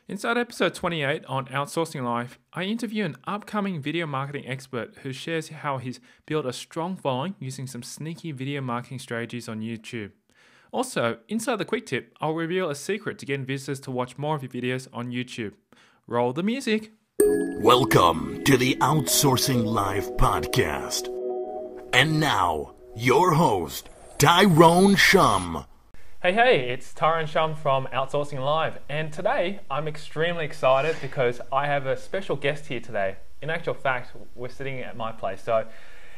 Inside episode 28 on Outsourcing Live, I interview an upcoming video marketing expert who shares how he's built a strong following using some sneaky video marketing strategies on YouTube. Also, inside the quick tip, I'll reveal a secret to getting visitors to watch more of your videos on YouTube. Roll the music. Welcome to the Outsourcing Live podcast. And now, your host, Tyrone Shum. Hey, it's Tyrone Shum from Outsourcing Live, and today I'm extremely excited because I have a special guest here today. In actual fact, we're sitting at my place, so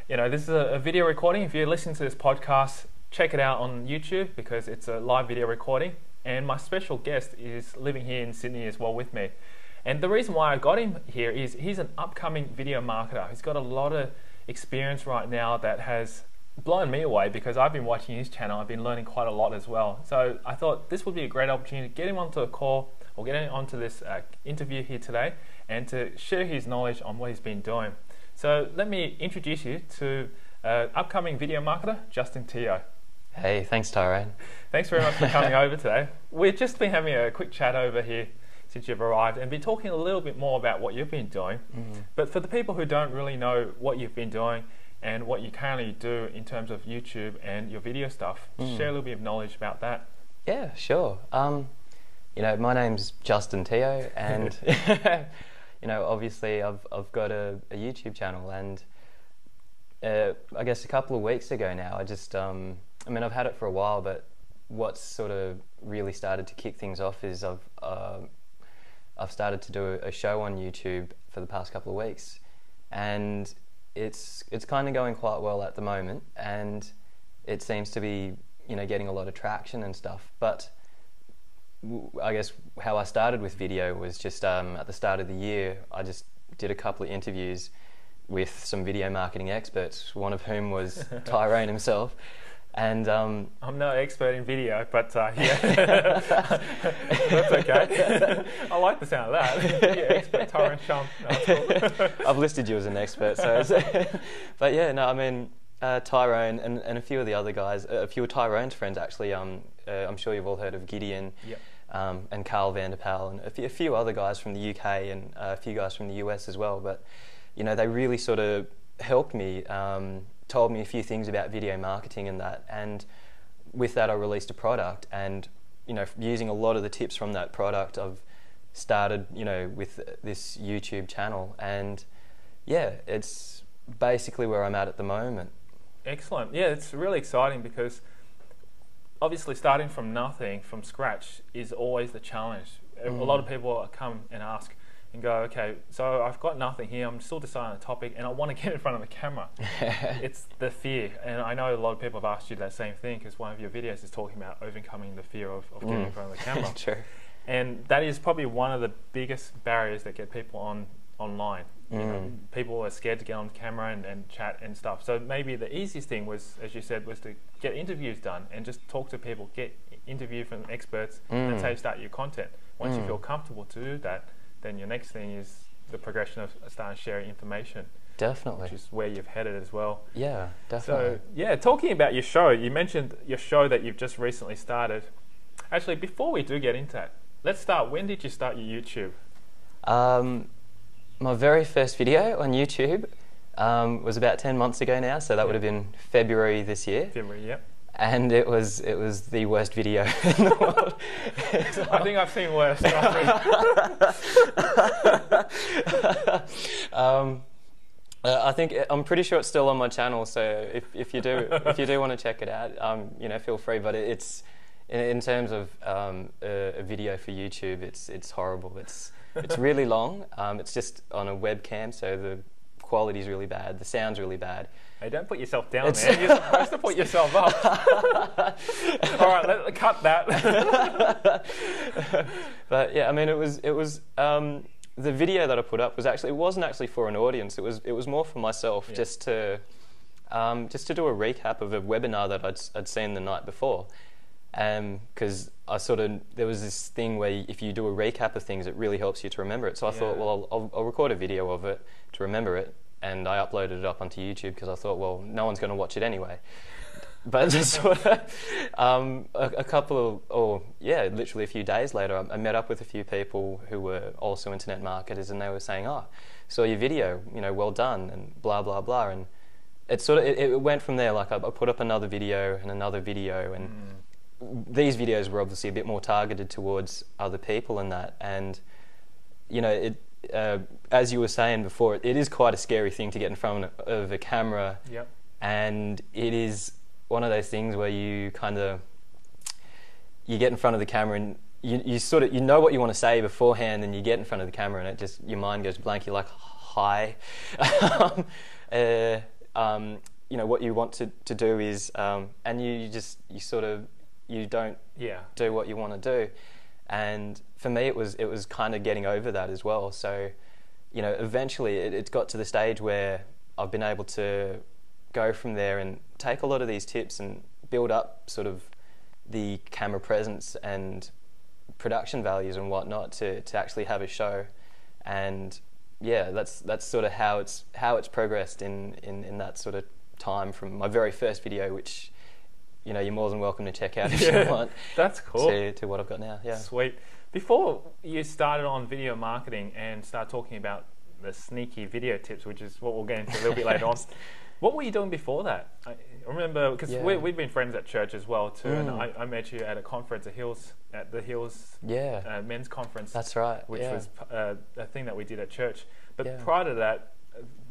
this is a video recording. If you're listening to this podcast, check it out on YouTube because it's a live video recording, and my special guest is living here in Sydney as well with me. And the reason why I got him here is he's an upcoming video marketer. He's got a lot of experience right now that has blown me away because I've been watching his channel. I've been learning quite a lot as well. So I thought this would be a great opportunity to get him onto a call or get him onto this interview here today and to share his knowledge on what he's been doing. So let me introduce you to upcoming video marketer, Justin Teoh. Hey, thanks Tyrone. Thanks very much for coming over today. We've just been having a quick chat over here since you've arrived and been talking a little bit more about what you've been doing. But for the people who don't really know what you've been doing and what you currently do in terms of YouTube and your video stuff, share a little bit of knowledge about that. Yeah, sure. My name's Justin Teoh, and obviously I've got a YouTube channel, and I guess a couple of weeks ago now, I've had it for a while, but what's sort of really started to kick things off is I've started to do a show on YouTube for the past couple of weeks, and it's kind of going quite well at the moment, and it seems to be getting a lot of traction and stuff. But I guess how I started with video was just at the start of the year. I just did a couple of interviews with some video marketing experts, one of whom was Tyrone himself. And I'm no expert in video, but yeah, that's okay. I like the sound of that. Yeah, expert Tyrone Shum. No, cool. I've listed you as an expert, but yeah, no, Tyrone and a few of the other guys, a few of Tyrone's friends actually. I'm sure you've all heard of Gideon, yep. And Carl Vanderpal, and a few other guys from the UK and a few guys from the US as well. But they really sort of helped me. Told me a few things about video marketing and that, and with that I released a product, and using a lot of the tips from that product I've started with this YouTube channel, and yeah, it's basically where I'm at the moment. Excellent. Yeah, it's really exciting because obviously starting from nothing, from scratch, is always the challenge. A lot of people come and ask and go, okay, so I've got nothing here, I'm still deciding on a topic and I want to get in front of the camera. It's the fear, and I know a lot of people have asked you that same thing because one of your videos is talking about overcoming the fear of getting in front of the camera. True. And that is probably one of the biggest barriers that get people online. People are scared to get on camera and chat and stuff. So maybe the easiest thing was, as you said, was to get interviews done and just talk to people, get interview from experts, and that's how you start your content. Once you feel comfortable to do that, then your next thing is the progression of starting sharing information. Definitely. Which is where you've headed as well. Yeah, definitely. So, yeah, talking about your show, you mentioned your show that you've just recently started. Actually, before we do get into that, let's start. When did you start your YouTube? My very first video on YouTube was about 10 months ago now, so that would have been February this year. February, yep. And it was the worst video in the world. I think I've seen worse. I'm pretty sure it's still on my channel. So if you do want to check it out, feel free. But it's in terms of a video for YouTube, it's horrible. It's really long. It's just on a webcam, so the quality's really bad. The sound's really bad. Hey, don't put yourself down, man. You're supposed to put yourself up. All right, let's cut that. But yeah, it was the video that I put up wasn't actually for an audience. It was more for myself, just to do a recap of a webinar that I'd seen the night before. Because there was this thing where if you do a recap of things, it really helps you to remember it. So I thought, well, I'll record a video of it to remember it, and I uploaded it up onto YouTube because I thought, well, no one's going to watch it anyway. but just sort of a couple of, or yeah, literally a few days later, I met up with a few people who were also internet marketers, and they were saying, "Oh, saw your video, well done," and blah blah blah, and it went from there. Like I put up another video and another video, and these videos were obviously a bit more targeted towards other people and that, and as you were saying before, it is quite a scary thing to get in front of a camera. Yep. And it is one of those things where you get in front of the camera and you sort of know what you want to say beforehand, and you get in front of the camera and it just, your mind goes blank. You're like, hi. What you want to do is, and you don't do what you want to do. And for me, it was kind of getting over that as well. So, eventually it got to the stage where I've been able to go from there and take a lot of these tips and build up sort of the camera presence and production values and whatnot to actually have a show. And yeah, that's sort of how it's progressed in that sort of time from my very first video, which you're more than welcome to check out if you want. That's cool. To what I've got now. Yeah. Sweet. Before you started on video marketing and start talking about the sneaky video tips, which is what we'll get into a little bit later on, what were you doing before that? I remember, because we've been friends at church as well too, and I met you at a conference at the Hills men's conference. That's right. Which was a thing that we did at church. But prior to that,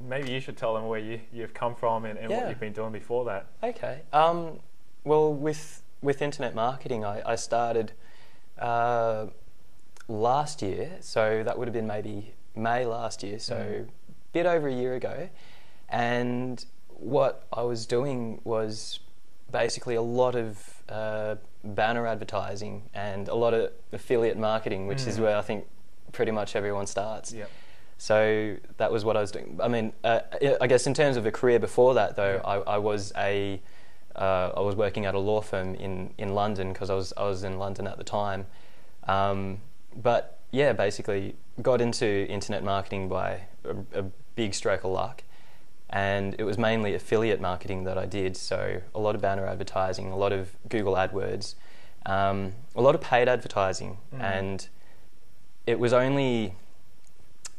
maybe you should tell them where you've come from and what you've been doing before that. Okay. Well, with internet marketing, I started last year, so that would have been maybe May last year, so a bit over a year ago. And what I was doing was basically a lot of banner advertising and a lot of affiliate marketing, which is where I think pretty much everyone starts. Yep. So that was what I was doing. I mean, I guess in terms of a career before that, though, I was working at a law firm in London, because I was in London at the time. But yeah, basically got into internet marketing by a big stroke of luck, and it was mainly affiliate marketing that I did. So a lot of banner advertising, a lot of Google AdWords, a lot of paid advertising, and it was only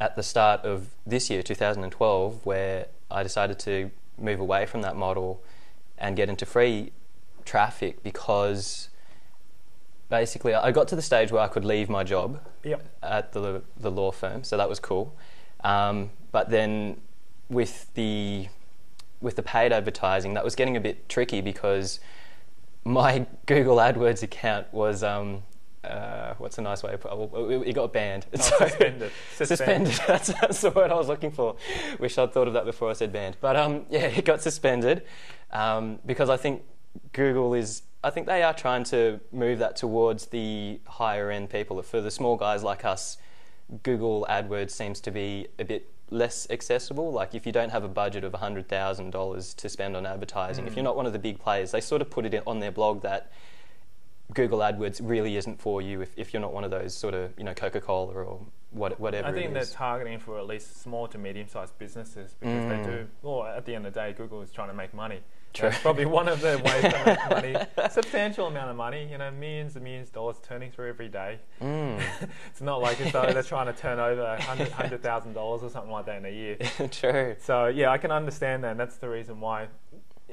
at the start of this year, 2012, where I decided to move away from that model and get into free traffic, because basically I got to the stage where I could leave my job at the law firm, so that was cool. But then with the paid advertising, that was getting a bit tricky, because my Google AdWords account was what's a nice way to put it? It got banned. So, suspended. That's the word I was looking for. Wish I'd thought of that before I said banned. But it got suspended because I think I think they are trying to move that towards the higher end people. For the small guys like us, Google AdWords seems to be a bit less accessible. Like if you don't have a budget of $100,000 to spend on advertising, if you're not one of the big players, they sort of put it on their blog that Google AdWords really isn't for you if you're not one of those sort of, Coca-Cola or whatever. I think they're targeting for at least small to medium-sized businesses, because they do. Well, at the end of the day, Google is trying to make money. True. That's probably one of the ways to make money. Substantial amount of money. Millions and millions of dollars turning through every day. It's not like as though they're trying to turn over $100,000 or something like that in a year. True. So yeah, I can understand that. And that's the reason why.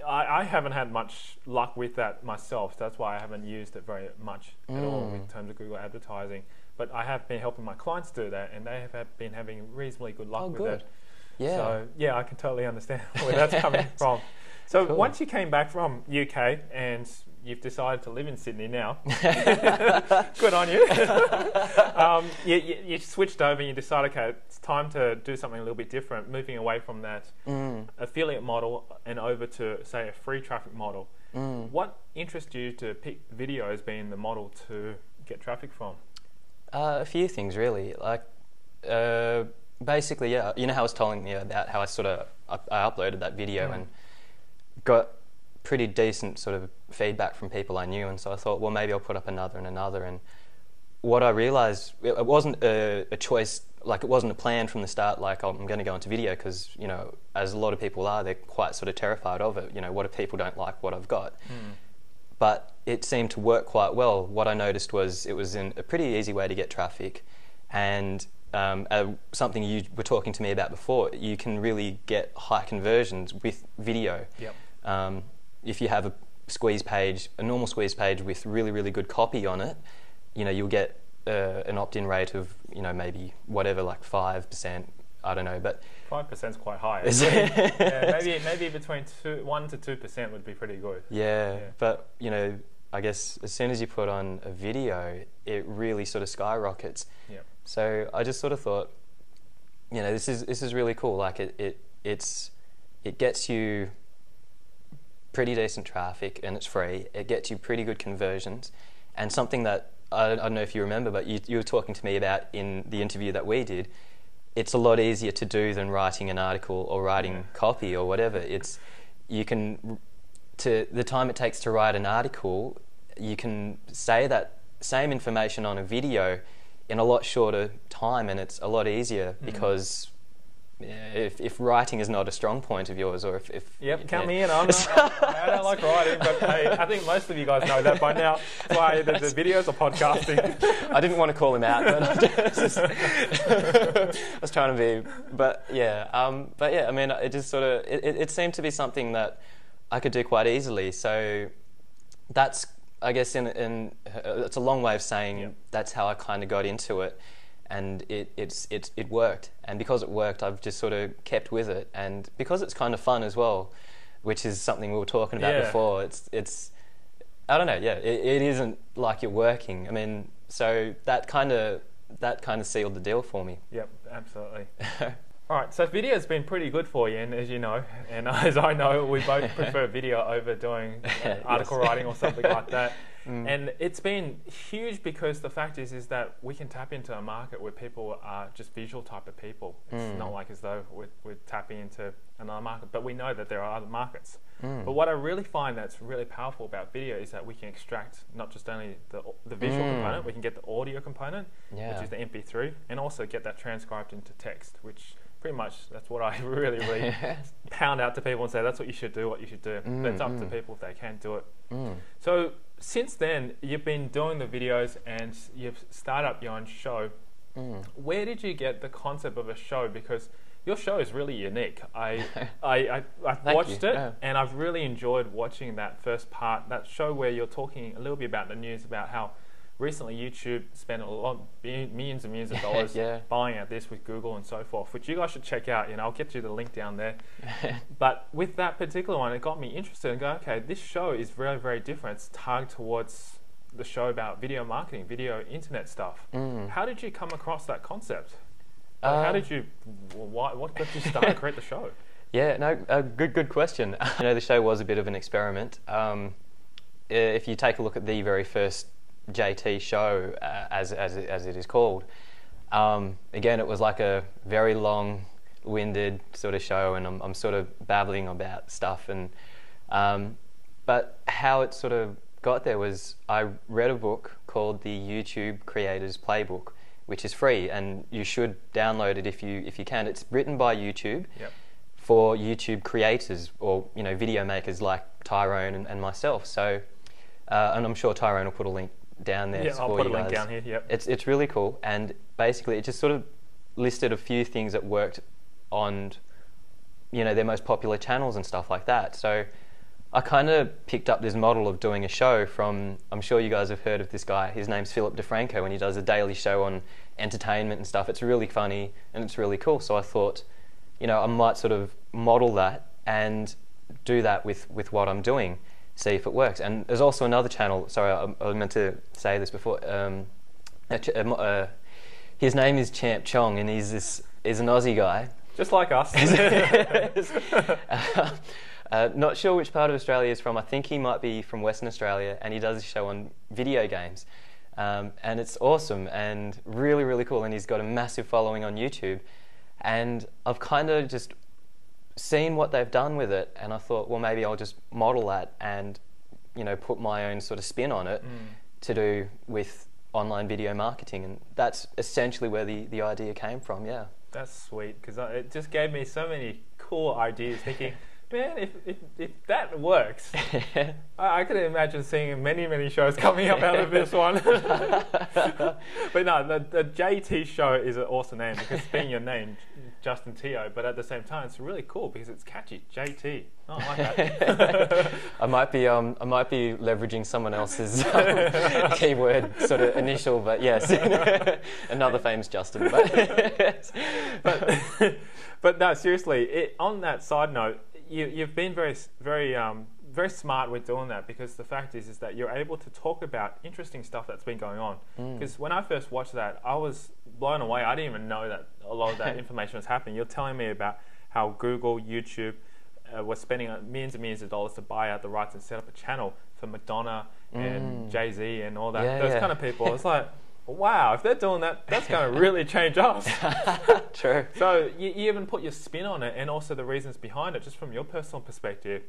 I haven't had much luck with that myself, so that's why I haven't used it very much at all in terms of Google advertising. But I have been helping my clients do that, and they have been having reasonably good luck with it. Yeah. So yeah, I can totally understand where that's coming from. So once you came back from UK and you've decided to live in Sydney now, good on you. You switched over and you decided, okay, it's time to do something a little bit different, moving away from that affiliate model and over to, say, a free traffic model. What interested you to pick video as being the model to get traffic from? A few things, really. Like, basically, yeah, how I was telling you about how I uploaded that video and got pretty decent sort of feedback from people I knew, and so I thought, well, maybe I'll put up another and another. And what I realised, it wasn't a choice, like it wasn't a plan from the start, like I'm going to go into video because, you know, as a lot of people are, they're quite sort of terrified of it. You know, what if people don't like what I've got? But it seemed to work quite well. What I noticed was it was a pretty easy way to get traffic, and something you were talking to me about before, you can really get high conversions with video. Yep. If you have a squeeze page, a normal squeeze page with really, really good copy on it, you know, you'll get an opt-in rate of, you know, maybe whatever, like 5%, I don't know, but 5% is quite high. Maybe between 1 to 2% would be pretty good. Yeah, but, you know, I guess as soon as you put on a video, it really sort of skyrockets. Yep. So I just sort of thought, you know, this is really cool. Like it gets you pretty decent traffic and it's free. It gets you pretty good conversions, and something that I don't know if you remember, but you were talking to me about in the interview that we did. It's a lot easier to do than writing an article or writing copy or whatever. The time it takes to write an article, you can say that same information on a video in a lot shorter time, and it's a lot easier because if writing is not a strong point of yours, or if count me in. I don't like writing, but hey, I think most of you guys know that by now. That's why the videos are podcasting. I didn't want to call him out, but I was trying to be. But yeah, I mean, it just sort of it seemed to be something that I could do quite easily. So that's, I guess, it's a long way of saying that's how I kind of got into it. And it worked, and because it worked, I've just sort of kept with it, and because it's kind of fun as well, which is something we were talking about before. It's I don't know, it isn't like you're working. I mean, so that kind of sealed the deal for me. Yep, absolutely. All right, so video's been pretty good for you, and as you know, and as I know, we both prefer video over doing article writing or something like that. And it's been huge because the fact is that we can tap into a market where people are just visual type of people. It's not like as though we're tapping into another market, but we know that there are other markets. But what I really find that's really powerful about video is that we can extract not just only the visual component, we can get the audio component, which is the MP3, and also get that transcribed into text, which pretty much that's what I really pound out to people and say that's what you should do, but it's up to people if they can do it. So since then, you've been doing the videos and you've started up your own show. Where did you get the concept of a show? Because your show is really unique. I watched it and I've really enjoyed watching that first part, that show where you're talking a little bit about the news, about how recently YouTube spent millions and millions of dollars buying out this with Google and so forth, which you guys should check out. You know, I'll get you the link down there. But with that particular one, it got me interested and go, okay, this show is very, very different. It's targeted towards the show about video marketing, video internet stuff. How did you come across that concept? What got you start to create the show? Yeah, no, good question. You know, the show was a bit of an experiment. If you take a look at the very first JT show, as it is called, again, it was like a very long-winded sort of show, and I'm sort of babbling about stuff, and but how it sort of got there was I read a book called the YouTube Creators Playbook, which is free, and you should download it if you can. It's written by YouTube for YouTube creators, or you know, video makers like Tyrone and myself. So, and I'm sure Tyrone will put a link down there for I'll put you a link guys. down here. Yep. It's really cool, and basically it just sort of listed a few things that worked on, you know, their most popular channels and stuff like that. So I kind of picked up this model of doing a show from, I'm sure you guys have heard of this guy. His name's Philip DeFranco, and he does a daily show on entertainment and stuff. It's really funny and it's really cool. So I thought, you know, I might sort of model that and do that with what I'm doing, see if it works. And there's also another channel, sorry, I meant to say this before, his name is Champ Chong, and he's an Aussie guy. Just like us. Not sure which part of Australia he's from. I think he might be from Western Australia, and he does a show on video games. And it's awesome and really, really cool, and he's got a massive following on YouTube. And I've kind of just seen what they've done with it, and I thought, well, maybe I'll just model that and, you know, put my own sort of spin on it to do with online video marketing, and that's essentially where the idea came from. Yeah. That's sweet, because it just gave me so many cool ideas. Thinking, man, if that works, I could imagine seeing many shows coming up out of this one. But no, the JT show is an awesome name, because being your name, Justin Teoh, but at the same time, it's really cool because it's catchy. JT. Oh, I like that. I might be leveraging someone else's keyword sort of initial, but yes, another famous Justin. But no, seriously. On that side note, you've been very smart with doing that, because the fact is that you're able to talk about interesting stuff that's been going on. Because when I first watched that, I was blown away. I didn't even know that a lot of that information was happening. You're telling me about how Google, YouTube was spending millions and millions of dollars to buy out the rights and set up a channel for Madonna and Jay-Z and all that. Those kind of people. It's like, wow, if they're doing that, that's going to really change us. True. So you even put your spin on it, and also the reasons behind it, just from your personal perspective,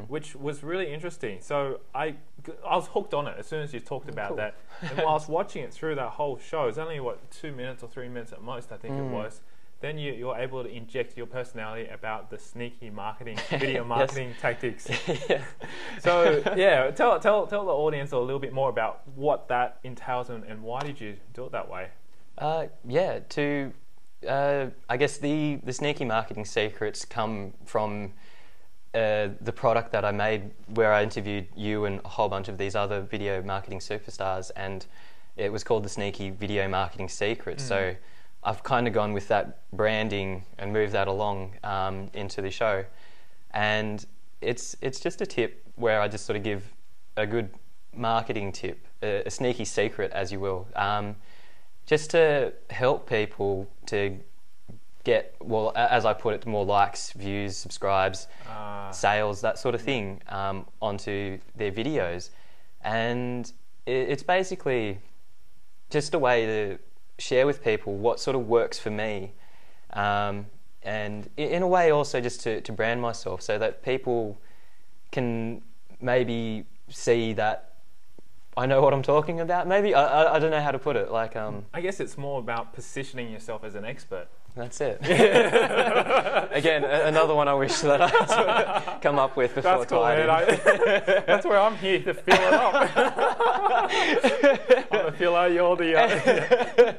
which was really interesting. So I was hooked on it as soon as you talked about that. And while I was watching it through that whole show, it's only 2 minutes or 3 minutes at most, I think it was. Then you're able to inject your personality about the sneaky marketing, video marketing tactics. So yeah, tell the audience a little bit more about what that entails and why did you do it that way? I guess the sneaky marketing secrets come from the product that I made, where I interviewed you and a whole bunch of these other video marketing superstars, and it was called the Sneaky Video Marketing Secrets. So I've kind of gone with that branding and moved that along into the show, and it's just a tip where I just sort of give a good marketing tip, a sneaky secret, as you will, just to help people to get, well, as I put it, more likes, views, subscribes, sales, that sort of thing, onto their videos. And it's basically just a way to share with people what sort of works for me, and in a way also just to brand myself, so that people can maybe see that I know what I'm talking about. Maybe I don't know how to put it. Like I guess it's more about positioning yourself as an expert. That's it. Again, another one I wish that I had sort of come up with before. That's cool, man. That's where I'm here to fill it up. I'm the filler, you're the...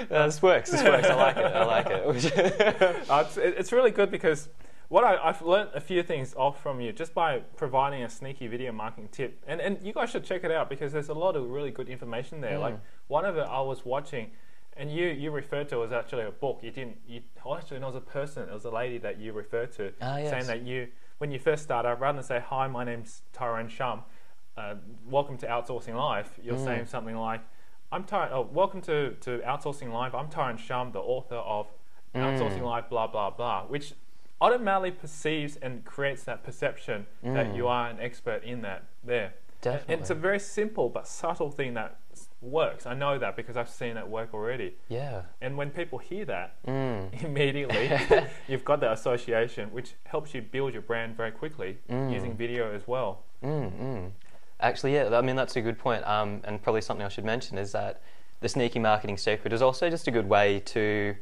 This works. I like it. It's really good, because what I've learned a few things off from you just by providing a sneaky video marketing tip. And you guys should check it out, because there's a lot of really good information there. Like one of it I was watching, and you referred to as actually a book. Actually, it was a person. It was a lady that you referred to, saying that when you first start out, rather than say, "Hi, my name's Tyrone Shum, welcome to Outsourcing Live," you're saying something like, "Welcome to Outsourcing Live. I'm Tyrone Shum, the author of Outsourcing Live, blah blah blah," which automatically perceives and creates that perception that you are an expert in that there. Definitely. And it's a very simple but subtle thing that works. I know that because I've seen it work already. Yeah. And when people hear that, immediately you've got that association, which helps you build your brand very quickly using video as well. Actually, yeah, I mean, that's a good point. And probably something I should mention is that the sneaky marketing secret is also just a good way to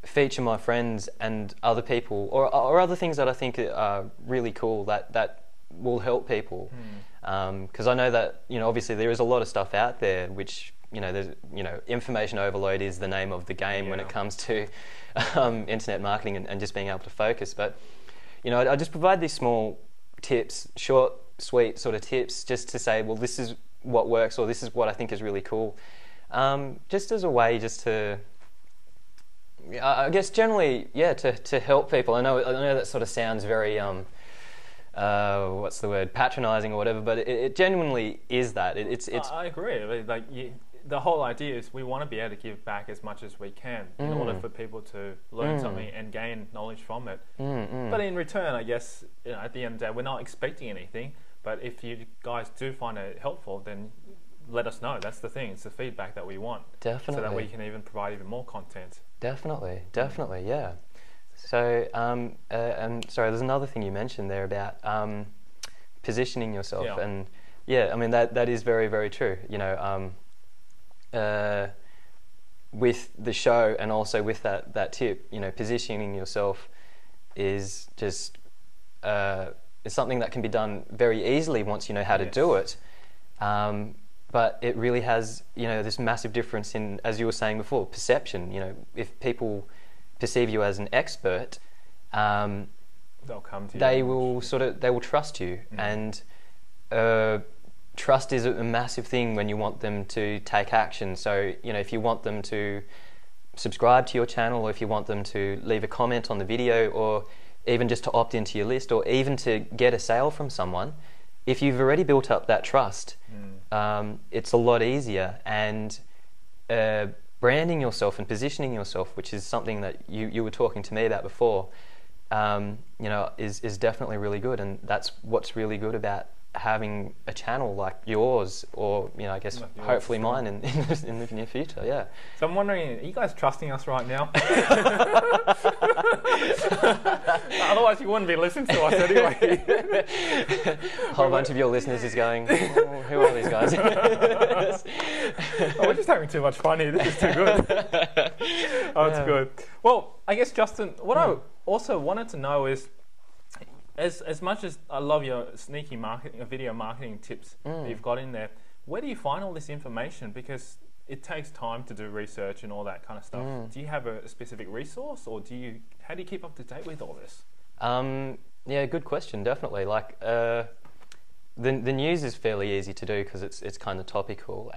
feature my friends and other people, or other things that I think are really cool that will help people. Because I know that, obviously there is a lot of stuff out there which, there's, information overload is the name of the game when it comes to internet marketing and just being able to focus. But, I just provide these small tips, short, sweet sort of tips, just to say, well, this is what works, or this is what I think is really cool. Just as a way just to, I guess generally, to help people. I know that sort of sounds very, what's the word, patronising or whatever, but it genuinely is that. It's. I agree. The whole idea is we want to be able to give back as much as we can in order for people to learn something and gain knowledge from it. But in return, I guess, at the end of the day, we're not expecting anything. But if you guys do find it helpful, then let us know. That's the thing. It's the feedback that we want. Definitely. So that we can even provide even more content. Definitely, yeah. So, and sorry, there's another thing you mentioned there about positioning yourself, and I mean that is very, very true. with the show and also with that tip, positioning yourself is just is something that can be done very easily once you know how to do it. But it really has, this massive difference in, as you were saying before, perception. If people perceive you as an expert, they'll come to you. They will trust you, and trust is a massive thing when you want them to take action. So, if you want them to subscribe to your channel, or if you want them to leave a comment on the video, or even just to opt into your list, or even to get a sale from someone, if you've already built up that trust, it's a lot easier. And branding yourself and positioning yourself, which is something that you were talking to me about before, is definitely really good. And that's what's really good about having a channel like yours, or I guess hopefully mine in the near future. Yeah. So I'm wondering, are you guys trusting us right now? Otherwise you wouldn't be listening to us anyway. A whole bunch of your listeners is going, who are these guys? We're just having too much fun here. This is too good. It's good. Well, I guess, Justin, what I also wanted to know is, as much as I love your sneaky marketing, video marketing tips that you've got in there, where do you find all this information? Because it takes time to do research and all that kind of stuff. Do you have a specific resource, or how do you keep up to date with all this? Yeah, good question. Definitely. Like the news is fairly easy to do because it's kind of topical,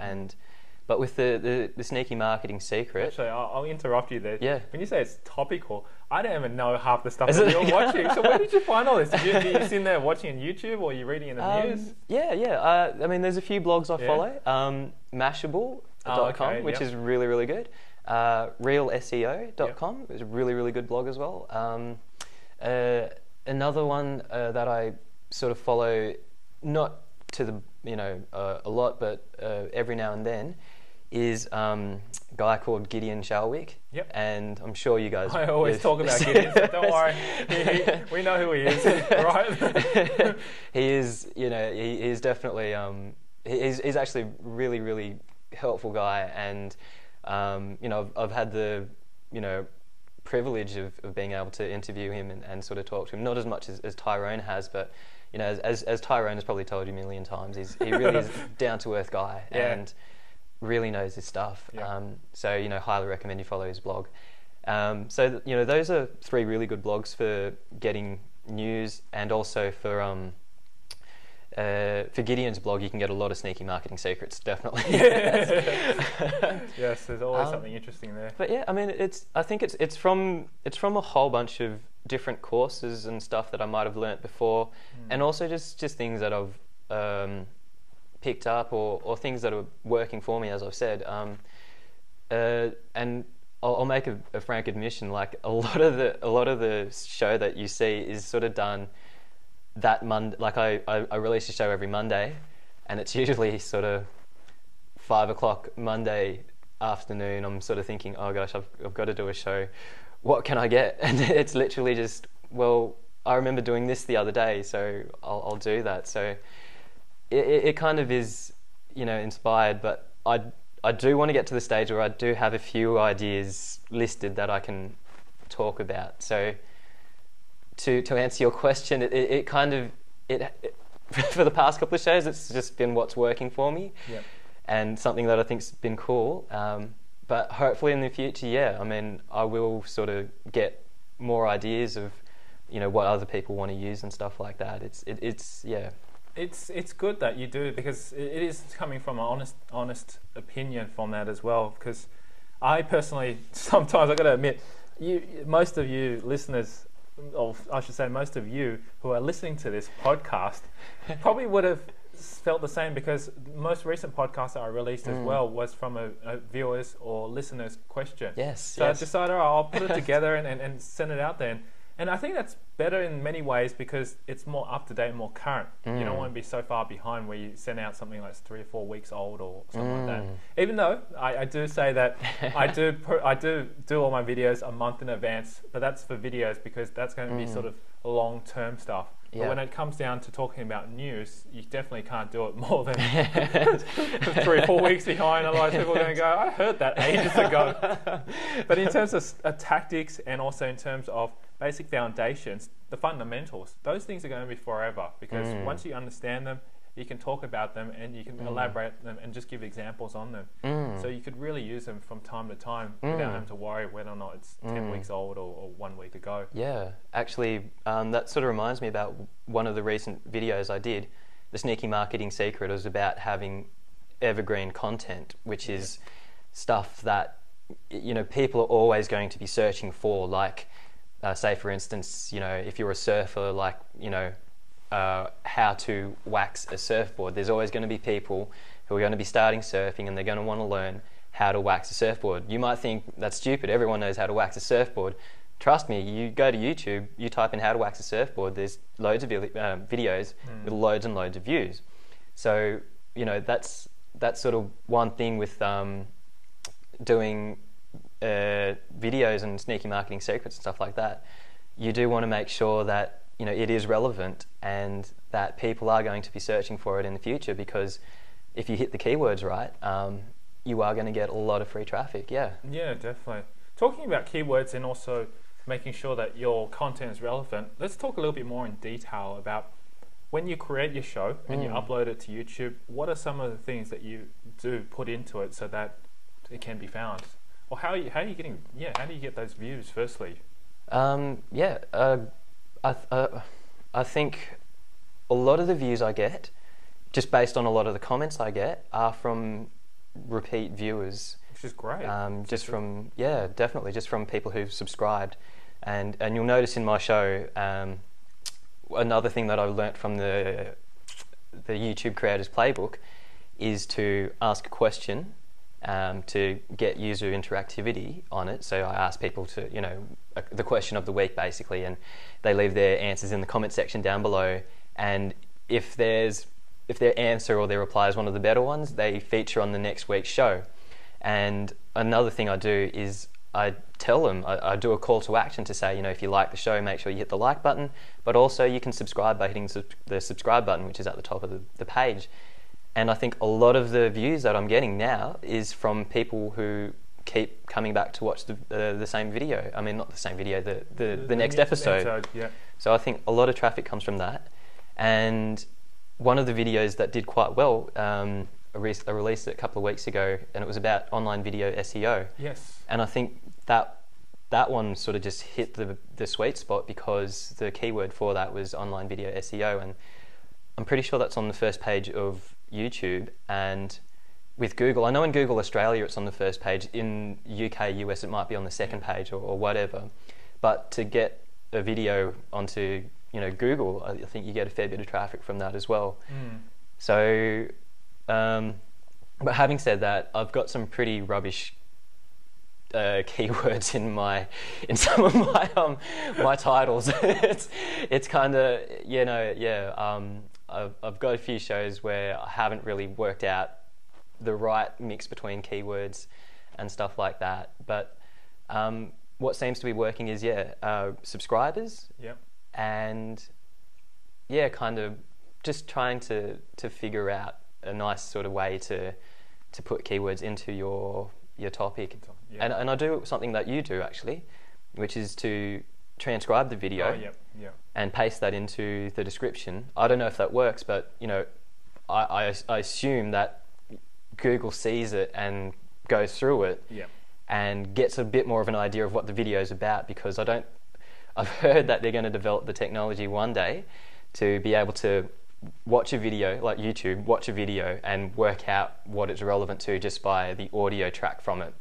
but with the sneaky marketing secret. Actually, I'll interrupt you there. Yeah. When you say it's topical, I don't even know half the stuff that you're watching. So where did you find all this? Are you sitting there watching on YouTube, or are you reading in the news? Yeah. I mean, there's a few blogs I follow. Mashable.com, which is really, really good. RealSEO.com is a really, really good blog as well. Another one that I sort of follow, not to the a lot, but every now and then, is a guy called Gideon Shalwick. Yep. And I'm sure you guys... I always talk about Gideon, so don't worry. We know who he is, right? He is, he is definitely... he's actually a really, really helpful guy, and I've had the privilege of being able to interview him and sort of talk to him, not as much as Tyrone has, but as Tyrone has probably told you a million times, he really is a down-to-earth guy and really knows his stuff. So highly recommend you follow his blog. So those are 3 really good blogs for getting news, and also for Gideon's blog, you can get a lot of sneaky marketing secrets, definitely. Yes, there's always something interesting there. But yeah, I mean, I think it's from a whole bunch of different courses and stuff that I might have learnt before, and also just things that I've picked up, or things that are working for me, as I've said. And I'll make a frank admission, like a lot of the show that you see is sort of done that Monday. Like I release a show every Monday, and it's usually sort of 5 o'clock Monday afternoon. I'm sort of thinking, oh gosh, I've got to do a show. What can I get? And it's literally just, well, I remember doing this the other day, so I'll do that. So it kind of is, inspired, but I do want to get to the stage where I do have a few ideas listed that I can talk about. So to answer your question, it kind of for the past couple of shows, it's just been what's working for me, and something that I think's been cool. But hopefully in the future, I mean, I will sort of get more ideas of, what other people want to use and stuff like that. It's good that you do, because it is coming from an honest opinion from that as well. Because I personally, sometimes I got to admit, most of you listeners, or I should say most of you who are listening to this podcast, probably would have felt the same, because most recent podcast that I released as well was from a viewer's or listener's question. Yes. So I decided, I'll put it together and send it out there. And I think that's better in many ways because it's more up to date, more current. You don't want to be so far behind where you send out something that's 3 or 4 weeks old or something like that. Even though I do say that I do all my videos a month in advance, but that's for videos because that's going to be sort of long-term stuff. Yeah. But when it comes down to talking about news, you definitely can't do it more than 3 or 4 weeks behind. Otherwise, people are going to go, I heard that ages ago. But in terms of tactics and also in terms of basic foundations, the fundamentals, those things are going to be forever because once you understand them, you can talk about them and you can elaborate them and just give examples on them. So you could really use them from time to time without having to worry whether or not it's 10 weeks old or 1 week ago. Yeah, actually, that sort of reminds me about one of the recent videos I did. The sneaky marketing secret was about having evergreen content, which is stuff that people are always going to be searching for. Like, say for instance, if you're a surfer, like how to wax a surfboard. There's always going to be people who are going to be starting surfing and they're going to want to learn how to wax a surfboard. You might think that's stupid, everyone knows how to wax a surfboard. Trust me, you go to YouTube, you type in how to wax a surfboard, there's loads of videos with loads and loads of views. So, that's sort of one thing with doing videos and sneaky marketing secrets and stuff like that. You do want to make sure that it is relevant and that people are going to be searching for it in the future, because if you hit the keywords right, you are going to get a lot of free traffic. Yeah, definitely. Talking about keywords and also making sure that your content is relevant, let's talk a little bit more in detail about when you create your show and you upload it to YouTube, what are some of the things that you do put into it so that it can be found? Or how do you get those views firstly? I think a lot of the views I get, just based on a lot of the comments I get, are from repeat viewers. Which is great. Definitely, just from people who've subscribed. And you'll notice in my show, another thing that I learnt from the YouTube Creators Playbook is to ask a question to get user interactivity on it. So I ask people to, the question of the week basically, and they leave their answers in the comment section down below. And if their answer or their reply is one of the better ones, they feature on the next week's show. And another thing I do is I tell them, I do a call to action to say, if you like the show, make sure you hit the like button, but also you can subscribe by hitting the subscribe button, which is at the top of the page. And I think a lot of the views that I'm getting now is from people who keep coming back to watch the same video. I mean, not the same video, the next episode. Yeah. So I think a lot of traffic comes from that. And one of the videos that did quite well, I released it a couple of weeks ago, and it was about online video SEO. Yes. And I think that one sort of just hit the sweet spot because the keyword for that was online video SEO, and I'm pretty sure that's on the first page of YouTube. And with Google, I know in Google Australia it's on the first page, in UK, US it might be on the second page or whatever, but to get a video onto Google, I think you get a fair bit of traffic from that as well. So but having said that, I've got some pretty rubbish keywords in some of my titles. it's kind of I've got a few shows where I haven't really worked out the right mix between keywords and stuff like that. But what seems to be working is subscribers. Yep. And kind of just trying to figure out a nice sort of way to put keywords into your topic. Yeah. And I do something that you do actually, which is to transcribe the video and paste that into the description. I don't know if that works, but I assume that Google sees it and goes through it and gets a bit more of an idea of what the video is about, because I've heard that they're going to develop the technology one day to be able to watch a video, like YouTube, watch a video and work out what it's relevant to just by the audio track from it,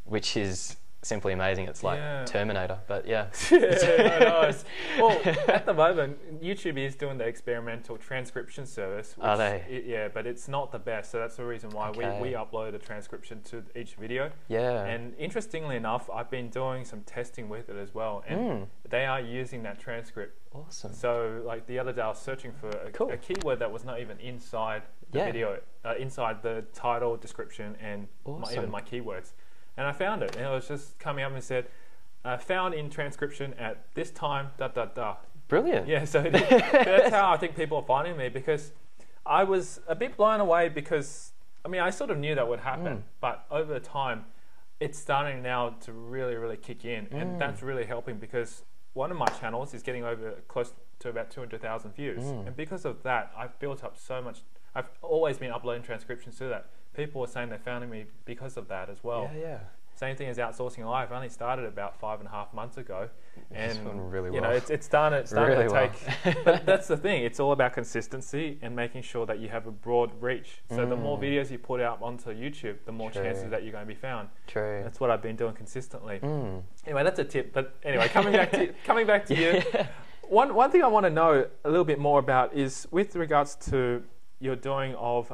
which is simply amazing. It's like Terminator, but yeah. Yeah, nice. Well, at the moment, YouTube is doing the experimental transcription service. Which Are they? Yeah, but it's not the best. So that's the reason why we upload a transcription to each video. Yeah. And interestingly enough, I've been doing some testing with it as well, and they are using that transcript. Awesome. So like the other day, I was searching for a keyword that was not even inside the video, inside the title, description, and even my keywords. And I found it, and it was just coming up and said, found in transcription at this time, ... Brilliant. Yeah, so that's how I think people are finding me, because I was a bit blown away because, I mean, I sort of knew that would happen, but over time, it's starting now to really, really kick in, and that's really helping because one of my channels is getting over close to about 200,000 views, and because of that, I've built up so much. I've always been uploading transcriptions to that. People are saying they found me because of that as well. Yeah. Same thing as Outsourcing Live. I only started about 5.5 months ago, and it's doing really you well. know, it's starting really to take. But that's the thing. It's all about consistency and making sure that you have a broad reach. So the more videos you put out onto YouTube, the more chances that you're going to be found. True. That's what I've been doing consistently. Anyway, that's a tip. But anyway, coming back to you. One thing I want to know a little bit more about is with regards to your doing of.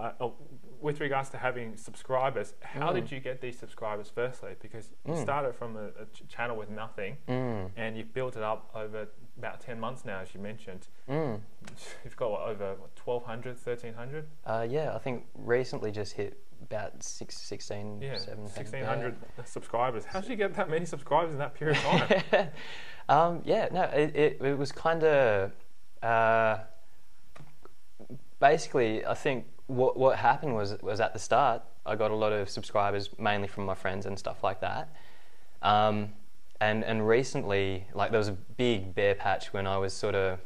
With regards to having subscribers, how did you get these subscribers firstly? Because you started from a channel with nothing and you've built it up over about 10 months now, as you mentioned. You've got over 1,200, 1,300? Yeah, I think recently just hit about 16, 1,600 subscribers. How did you get that many subscribers in that period of time? It was kind of... basically, I think what happened was at the start, I got a lot of subscribers, mainly from my friends and stuff like that. And recently, like there was a big bare patch when I was sort of,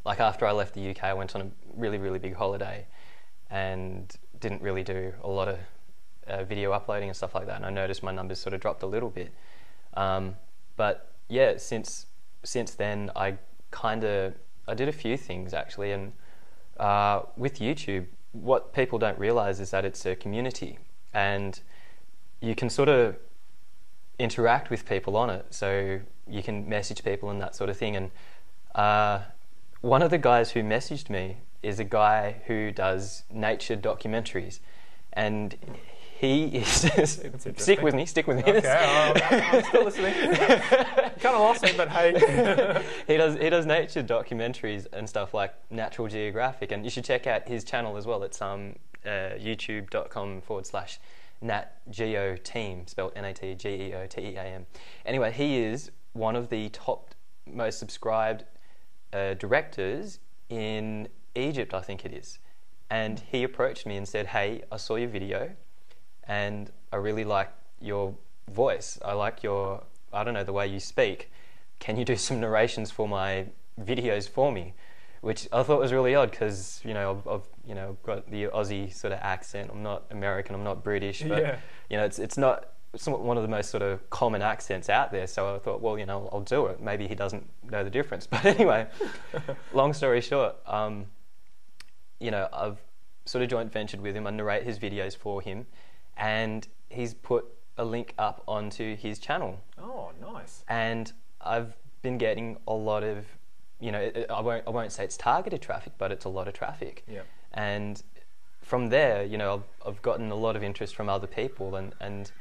like after I left the UK, I went on a really, really big holiday and didn't really do a lot of video uploading and stuff like that. And I noticed my numbers sort of dropped a little bit. But yeah, since then, I did a few things actually. And with YouTube, what people don't realize is that it's a community and you can sort of interact with people on it. So you can message people and that sort of thing. And one of the guys who messaged me is a guy who does nature documentaries, and he is stick with me. Okay, I'm still listening. Kind of lost me, but hey. he does nature documentaries and stuff like Natural Geographic, and you should check out his channel as well. It's youtube.com/NatGeoTeam, spelled NatGeoTeam. Anyway, he is one of the top most subscribed directors in Egypt, I think it is. And he approached me and said, "Hey, I saw your video and I really like your voice. I like the way you speak. Can you do some narrations for my videos for me?" Which I thought was really odd because, I've got the Aussie sort of accent. I'm not American, I'm not British, but it's not one of the most sort of common accents out there. So I thought, well, I'll do it. Maybe he doesn't know the difference. But anyway, long story short, I've sort of joint ventured with him. I narrate his videos for him, and he's put a link up onto his channel. Oh, nice. And I've been getting a lot of, I won't say it's targeted traffic, but it's a lot of traffic. Yeah. And from there, I've gotten a lot of interest from other people, and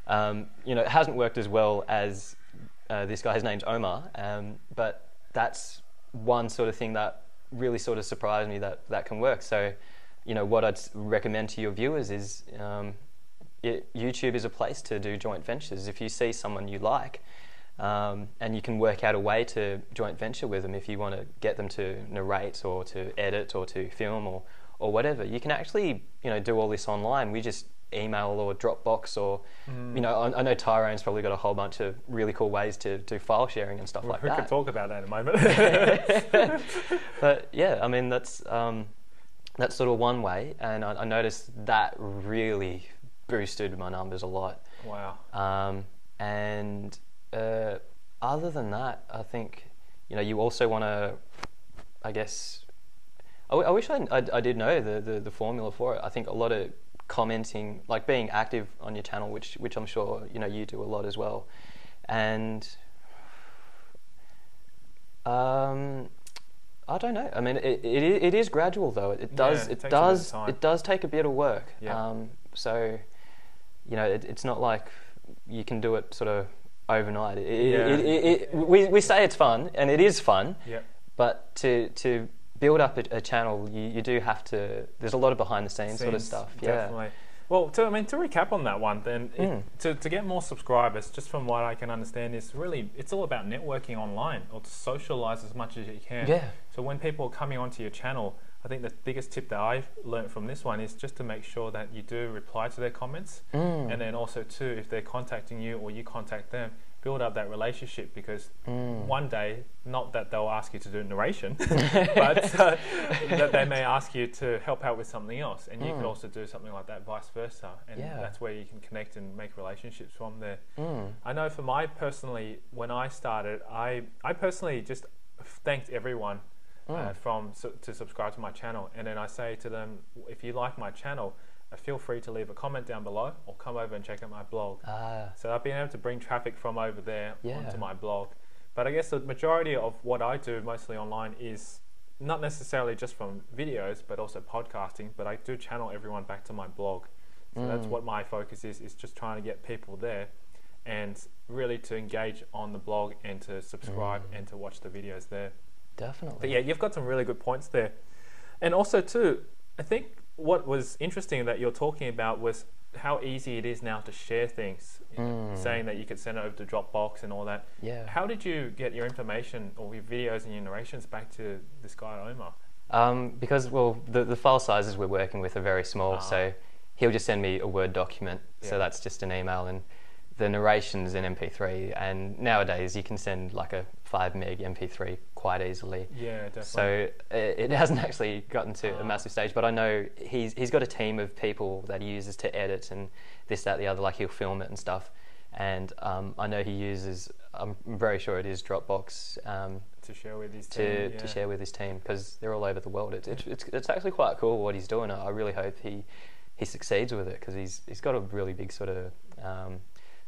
it hasn't worked as well as this guy. His name's Omar, but that's one sort of thing that really sort of surprised me that can work. So, what I'd recommend to your viewers is YouTube is a place to do joint ventures. If you see someone you like, and you can work out a way to joint venture with them, if you want to get them to narrate or to edit or to film or whatever, you can actually do all this online. We just email or Dropbox or I know Tyrone's probably got a whole bunch of really cool ways to do file sharing and stuff like that. We could talk about that in a moment. But yeah, I mean that's sort of one way, and I noticed that really boosted my numbers a lot. Wow. And other than that, I think you also want to, I guess, I wish I did know the formula for it. I think a lot of commenting, like being active on your channel, which I'm sure you do a lot as well, and I don't know. I mean, it is gradual though. It does take a bit of work. Yeah. So it's not like you can do it sort of overnight. We say it's fun, and it is fun. Yeah. But to build up a channel, you do have to. There's a lot of behind the scenes sort of stuff. Definitely. Yeah. Well, to recap on that one, then to get more subscribers, just from what I can understand, it's all about networking online, or to socialize as much as you can. Yeah. So when people are coming onto your channel, I think the biggest tip that I've learned from this one is just to make sure that you do reply to their comments, and then also too, if they're contacting you or you contact them, build up that relationship, because one day, not that they'll ask you to do narration, but that they may ask you to help out with something else, and you could also do something like that, vice versa, and that's where you can connect and make relationships from there. I know for personally, when I started, I personally just thanked everyone to subscribe to my channel, and then I say to them, if you like my channel, feel free to leave a comment down below or come over and check out my blog. So I've been able to bring traffic from over there onto my blog. But I guess the majority of what I do mostly online is not necessarily just from videos, but also podcasting, but I do channel everyone back to my blog. So that's what my focus is just trying to get people there and really to engage on the blog and to subscribe and to watch the videos there. Definitely. But yeah, you've got some really good points there. And also too, I think what was interesting that you're talking about was how easy it is now to share things, saying that you could send it over to Dropbox and all that. Yeah. How did you get your information or your videos and your narrations back to this guy Omar? Because, well, the file sizes we're working with are very small, so he'll just send me a Word document, so that's just an email, and the narration's in MP3, and nowadays you can send like a 5 meg MP3 quite easily. Yeah, definitely. So it hasn't actually gotten to a massive stage, but I know he's got a team of people that he uses to edit and this, that, the other, like he'll film it and stuff. And I know he uses, I'm very sure it is Dropbox to share with his team. To share with his team, because they're all over the world. It's actually quite cool what he's doing. I really hope he succeeds with it, because he's got a really big sort of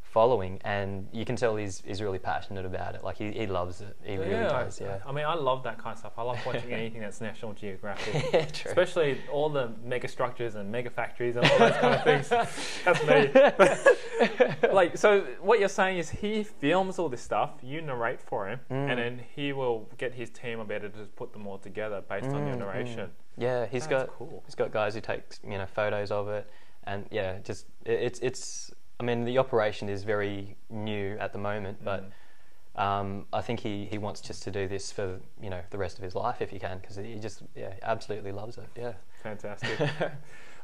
following, and you can tell he's really passionate about it. Like he loves it. He really does. Yeah. I mean, I love that kind of stuff. I love watching anything that's National Geographic, True. Especially all the mega structures and mega factories and all those kind of things. That's me. Like, so what you're saying is he films all this stuff, you narrate for him, and then he will get his team of editors put them all together based on your narration. Yeah, he's got guys who take photos of it, and just it's. I mean, the operation is very new at the moment, but I think he wants just to do this for the rest of his life if he can, because he just absolutely loves it. Yeah. Fantastic.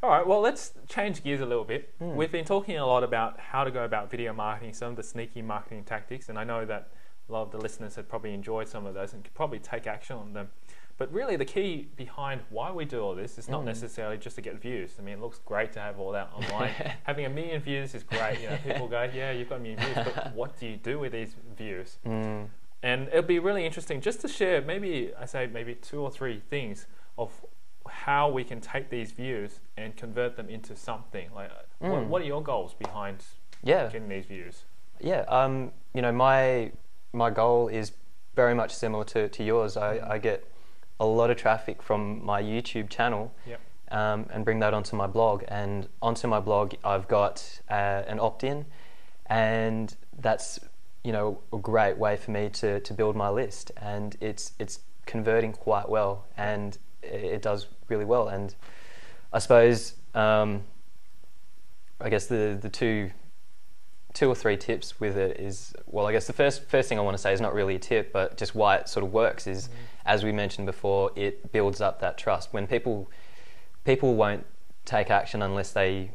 All right, well, let's change gears a little bit. We've been talking a lot about how to go about video marketing, some of the sneaky marketing tactics, and I know that a lot of the listeners have probably enjoyed some of those and could probably take action on them. But really the key behind why we do all this is not necessarily just to get views. I mean, it looks great to have all that online. Having 1 million views is great. People go, yeah, you've got 1 million views, but what do you do with these views? And it'll be really interesting just to share maybe 2 or 3 things of how we can take these views and convert them into something. Like, what are your goals behind getting these views? Yeah, my goal is very much similar to yours. I get a lot of traffic from my YouTube channel, and bring that onto my blog. And onto my blog, I've got an opt-in, and that's a great way for me to build my list. And it's converting quite well, and it does really well. And I suppose I guess the two or three tips with it is, well, I guess the first thing I want to say is not really a tip, but just why it sort of works is, as we mentioned before, it builds up that trust. When people won't take action unless they,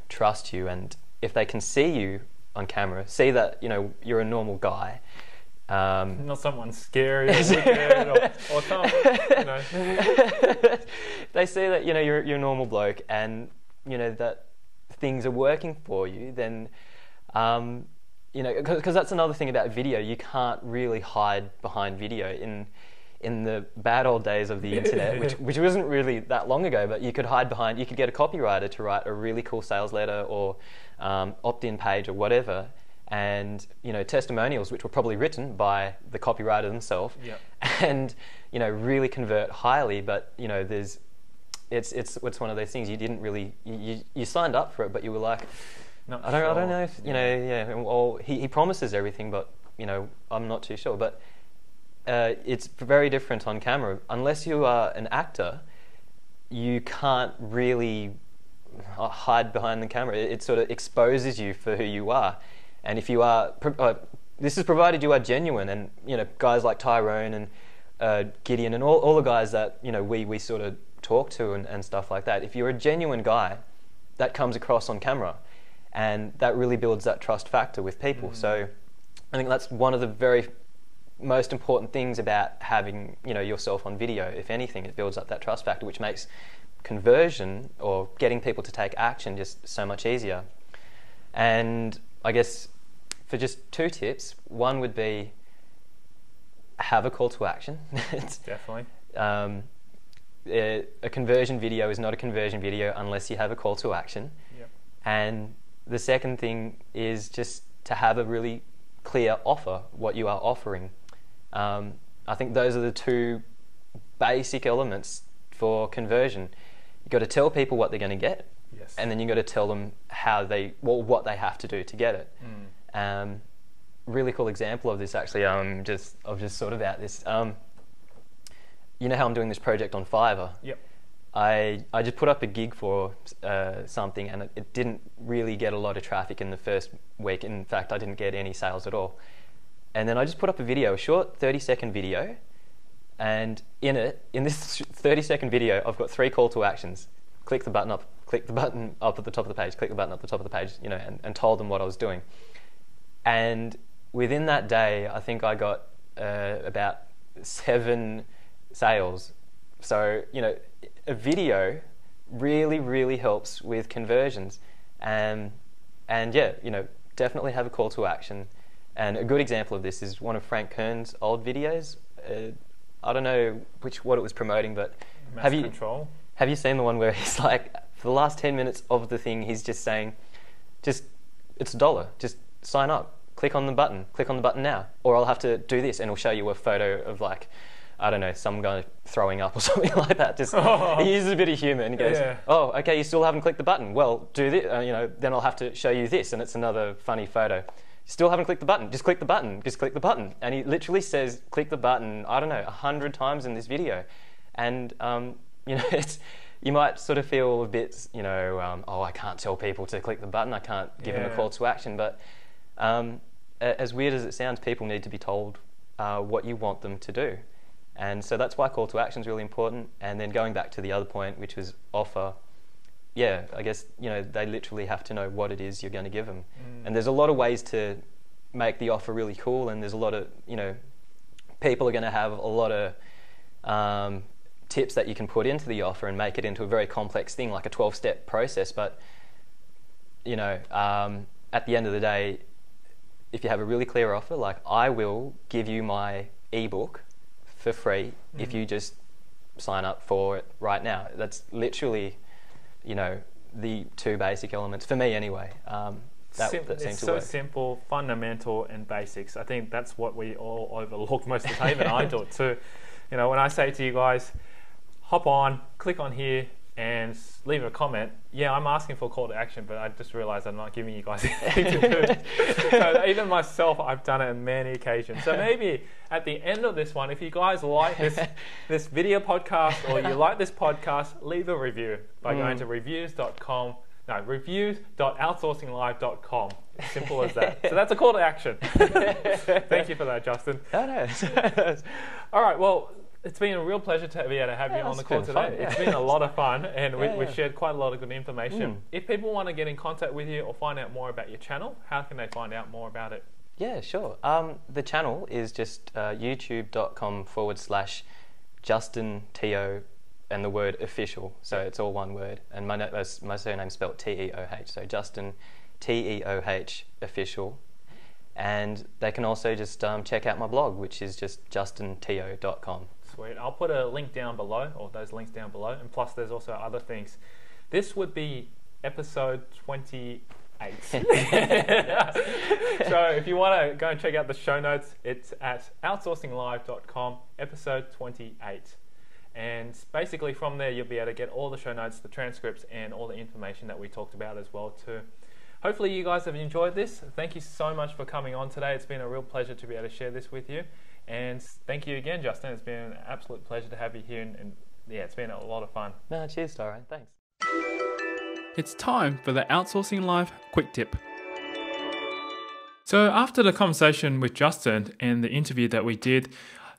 trust you, and if they can see you on camera, see that, you're a normal guy. Not someone scary or wicked or something, They see that, you're a normal bloke, and, that things are working for you, then... because that's another thing about video. You can't really hide behind video. in the bad old days of the internet, which wasn't really that long ago, but you could hide behind, you could get a copywriter to write a really cool sales letter or opt-in page or whatever, and testimonials which were probably written by the copywriter themselves, and really convert highly. But it's one of those things you didn't really you signed up for it, but you were like, I don't know if or he promises everything, but I'm not too sure. But it's very different on camera. Unless you are an actor, you can't really hide behind the camera. It sort of exposes you for who you are. And if you are, this is provided you are genuine, and guys like Tyrone and Gideon and all the guys that we sort of talk to and stuff like that. If you're a genuine guy, that comes across on camera, and that really builds that trust factor with people. So I think that's one of the very most important things about having yourself on video. If anything, it builds up that trust factor, which makes conversion or getting people to take action just so much easier. And I guess for just 2 tips, one would be have a call to action. Definitely. A conversion video is not a conversion video unless you have a call to action. Yep. And the second thing is just to have a really clear offer, what you are offering. I think those are the 2 basic elements for conversion. You've got to tell people what they're going to get, and then you've got to tell them what they have to do to get it. Really cool example of this, actually. I've just thought about this. You know how I'm doing this project on Fiverr? Yep. I just put up a gig for something, and it didn't really get a lot of traffic in the first week. In fact, I didn't get any sales at all. And then I just put up a video, a short 30-second video, and in this 30-second video, I've got 3 call to actions. Click the button up at the top of the page, click the button up at the top of the page, and told them what I was doing. And within that day, I think I got about 7 sales. So, a video really, really helps with conversions. And definitely have a call to action. And a good example of this is one of Frank Kern's old videos. I don't know what it was promoting, but have you seen the one where he's like, for the last 10 minutes of the thing, he's just saying, it's $1, just sign up, click on the button now, or I'll have to do this, and it'll show you a photo of some guy throwing up or something like that. He uses a bit of humour and he goes, oh, okay, you still haven't clicked the button. Well, do this, then I'll have to show you this, and it's another funny photo. You still haven't clicked the button. Just click the button. Just click the button. And he literally says, click the button, 100 times in this video. And, you might sort of feel a bit, I can't tell people to click the button. I can't give them a call to action. But as weird as it sounds, people need to be told what you want them to do. And so that's why call to action is really important. And then going back to the other point, which was offer, I guess, they literally have to know what it is you're going to give them. And there's a lot of ways to make the offer really cool, and there's a lot of, people are going to have a lot of tips that you can put into the offer and make it into a very complex thing, like a 12-step process. But, at the end of the day, if you have a really clear offer, like, I will give you my ebook for free if you just sign up for it right now. That's literally, the 2 basic elements for me anyway. That seems it's to so work. simple, fundamental, and basics. I think that's what we all overlook most of the time, and I do it too. When I say to you guys, hop on, click on here, and leave a comment. Yeah, I'm asking for a call to action, but I just realised I'm not giving you guys anything to do. So even myself, I've done it on many occasions. So maybe at the end of this one, if you guys like this video podcast, or you like this podcast, leave a review by going to reviews.outsourcinglive.com. Simple as that. So that's a call to action. Thank you for that, Justin. No. All right, well, it's been a real pleasure to be able to have you on the call today. Fun, It's been a lot of fun, and we've shared quite a lot of good information. If people want to get in contact with you or find out more about your channel, how can they find out more about it? Yeah, sure. The channel is just youtube.com/Justin Teoh and the word official. So it's all one word. And my surname's spelled Teoh. So Justin Teoh official. And they can also just check out my blog, which is just justinteoh.com. Sweet. I'll put a link down below, or those links down below, and plus there's also other things. This would be episode 28. So if you want to go and check out the show notes, it's at outsourcinglive.com, episode 28. And basically from there you'll be able to get all the show notes, the transcripts, and all the information that we talked about as well too. Hopefully you guys have enjoyed this. Thank you so much for coming on today. It's been a real pleasure to be able to share this with you. And thank you again, Justin. It's been an absolute pleasure to have you here. And yeah, it's been a lot of fun. No, cheers, Tyrone. Thanks. It's time for the Outsourcing Live Quick Tip. So after the conversation with Justin and the interview that we did,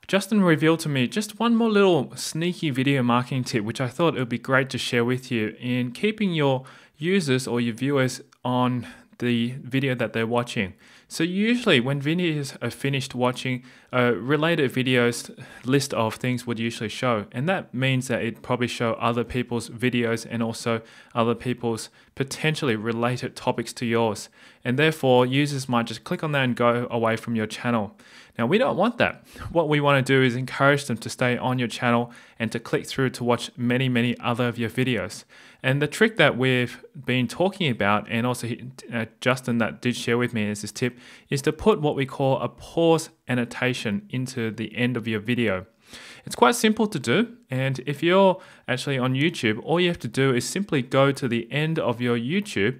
Justin revealed to me just one more little sneaky video marketing tip, which I thought it would be great to share with you in keeping your users or your viewers on the video that they're watching. So usually when videos are finished watching, a related videos list of things would usually show, and that means that it probably show other people's videos and also other people's potentially related topics to yours, and therefore users might just click on that and go away from your channel. Now we don't want that. What we want to do is encourage them to stay on your channel and to click through to watch many other of your videos. And the trick that we've been talking about, and also Justin that did share with me as this tip, is to put what we call a pause annotation into the end of your video. It's quite simple to do, and if you're actually on YouTube, all you have to do is simply go to the end of your YouTube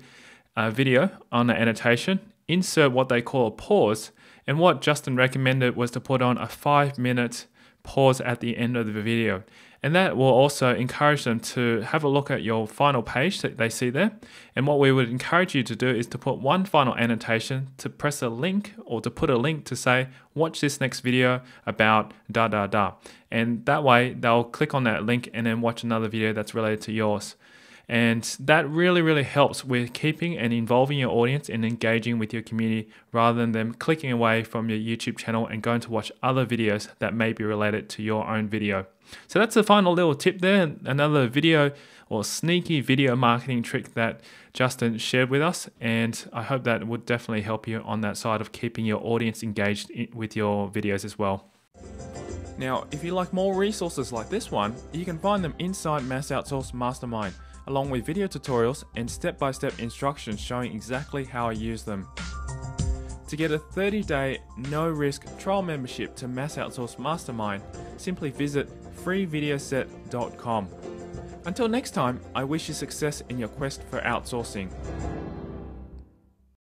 video on the annotation, insert what they call a pause, and what Justin recommended was to put on a 5-minute pause at the end of the video. And that will also encourage them to have a look at your final page that they see there. And what we would encourage you to do is to put one final annotation, to press a link or to put a link to say, watch this next video about da da da. And that way they'll click on that link and then watch another video that's related to yours. And that really helps with keeping and involving your audience and engaging with your community rather than them clicking away from your YouTube channel and going to watch other videos that may be related to your own video. So that's the final little tip there, another video or sneaky video marketing trick that Justin shared with us, and I hope that would definitely help you on that side of keeping your audience engaged with your videos as well. Now, if you like more resources like this one, you can find them inside Mass Outsource Mastermind, along with video tutorials and step-by-step instructions showing exactly how I use them. To get a 30-day no-risk trial membership to Mass Outsource Mastermind, simply visit freevideoset.com. Until next time, I wish you success in your quest for outsourcing.